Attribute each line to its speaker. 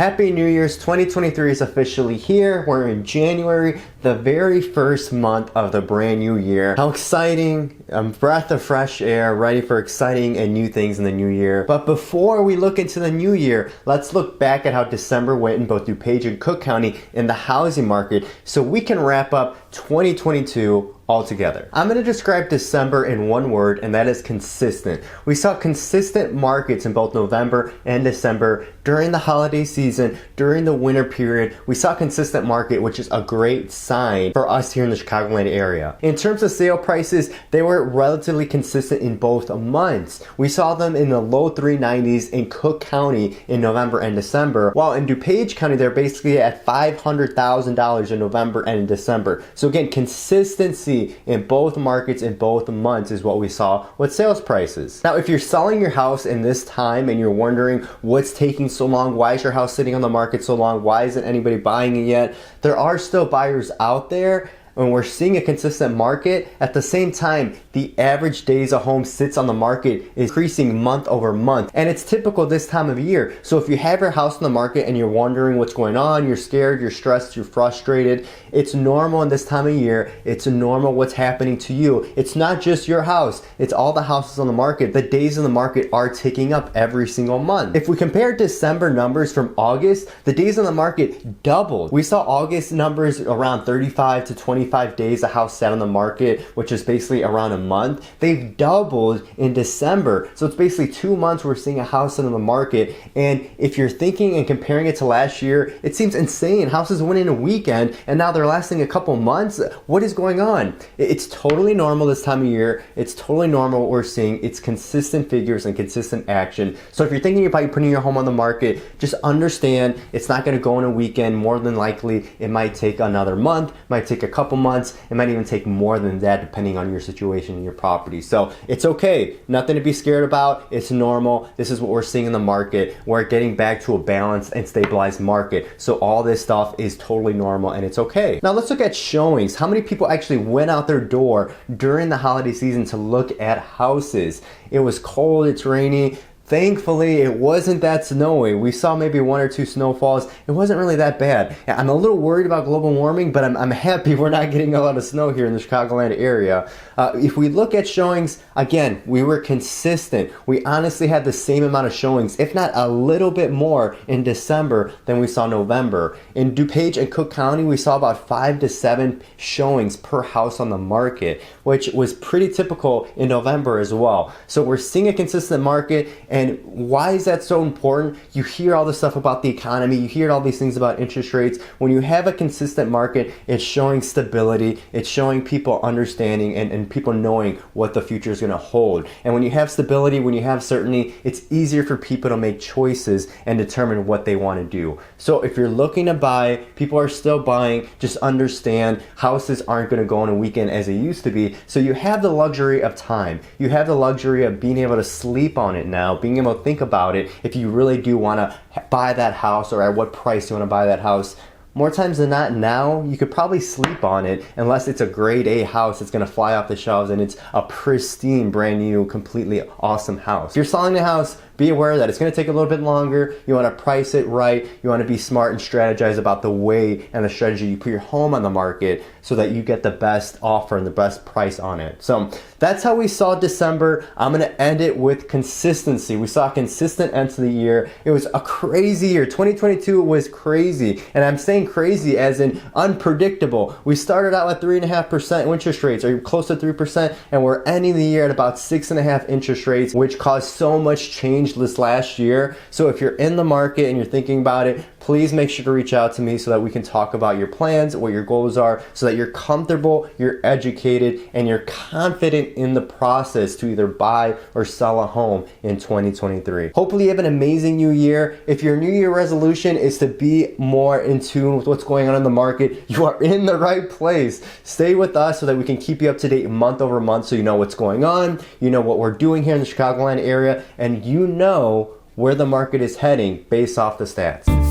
Speaker 1: Happy New Year's. 2023 is officially here. We're in January, the very first month of the brand new year. How exciting. A breath of fresh air, ready for exciting and new things in the new year. But before we look into the new year, let's look back at how December went in both DuPage and Cook County in the housing market so we can wrap up 2022 altogether. I'm going to describe December in one word, and that is consistent. We saw consistent markets in both November and December during the holiday season, during the winter period. We saw consistent market, which is a great sign for us here in the Chicagoland area. In terms of sale prices, they were relatively consistent in both months. We saw them in the low 390s in Cook County in November and December, while in DuPage County, they're basically at $500,000 in November and in December. So again, consistency in both markets in both months is what we saw with sales prices. Now, if you're selling your house in this time and you're wondering what's taking so long, why is your house sitting on the market so long, why isn't anybody buying it yet, there are still buyers out there. And we're seeing a consistent market. At the same time, the average days a home sits on the market is increasing month over month. And it's typical this time of year. So if you have your house on the market and you're wondering what's going on, you're scared, you're stressed, you're frustrated, it's normal in this time of year. It's normal what's happening to you. It's not just your house. It's all the houses on the market. The days in the market are ticking up every single month. If we compare December numbers from August, the days on the market doubled. We saw August numbers around 35 to 25 days a house sat on the market, which is basically around a month. They've doubled in December. So it's basically 2 months we're seeing a house sit on the market. And if you're thinking and comparing it to last year, it seems insane. Houses went in a weekend and now they're lasting a couple months. What is going on? It's totally normal this time of year. It's totally normal what we're seeing. It's consistent figures and consistent action. So if you're thinking about putting your home on the market, just understand it's not going to go in a weekend. More than likely, it might take another month, might take a couple months. It might even take more than that depending on your situation and your property. So it's okay. Nothing to be scared about. It's normal. This is what we're seeing in the market. We're getting back to a balanced and stabilized market. So all this stuff is totally normal and it's okay. Now let's look at showings. How many people actually went out their door during the holiday season to look at houses? It was cold, it's rainy. Thankfully, it wasn't that snowy. We saw maybe 1 or 2 snowfalls. It wasn't really that bad. I'm a little worried about global warming, but I'm happy we're not getting a lot of snow here in the Chicagoland area. If we look at showings, again, we were consistent. We honestly had the same amount of showings, if not a little bit more in December than we saw November. In DuPage and Cook County, we saw about 5 to 7 showings per house on the market, which was pretty typical in November as well. So we're seeing a consistent market. And why is that so important? You hear all this stuff about the economy. You hear all these things about interest rates. When you have a consistent market, it's showing stability. It's showing people understanding and people knowing what the future is going to hold. And when you have stability, when you have certainty, it's easier for people to make choices and determine what they want to do. So if you're looking to buy, people are still buying. Just understand houses aren't going to go on a weekend as they used to be. So you have the luxury of time. You have the luxury of being able to sleep on it now, being able to think about it if you really do want to buy that house or at what price you want to buy that house. More times than not now, you could probably sleep on it unless it's a grade A house that's going to fly off the shelves and it's a pristine, brand new, completely awesome house. If you're selling the house, be aware that it's going to take a little bit longer. You want to price it right. You want to be smart and strategize about the way and the strategy you put your home on the market so that you get the best offer and the best price on it. So that's how we saw December. I'm going to end it with consistency. We saw a consistent end to the year. It was a crazy year. 2022 was crazy. And I'm saying crazy as in unpredictable. We started out at 3.5% interest rates, or close to 3%, and we're ending the year at about 6.5% interest rates, which caused so much change this last year. So if you're in the market and you're thinking about it, please make sure to reach out to me so that we can talk about your plans, what your goals are, so that you're comfortable, you're educated, and you're confident in the process to either buy or sell a home in 2023. Hopefully you have an amazing new year. If your new year resolution is to be more in tune with what's going on in the market, you are in the right place. Stay with us so that we can keep you up to date month over month so you know what's going on, you know what we're doing here in the Chicagoland area, and you know where the market is heading based off the stats.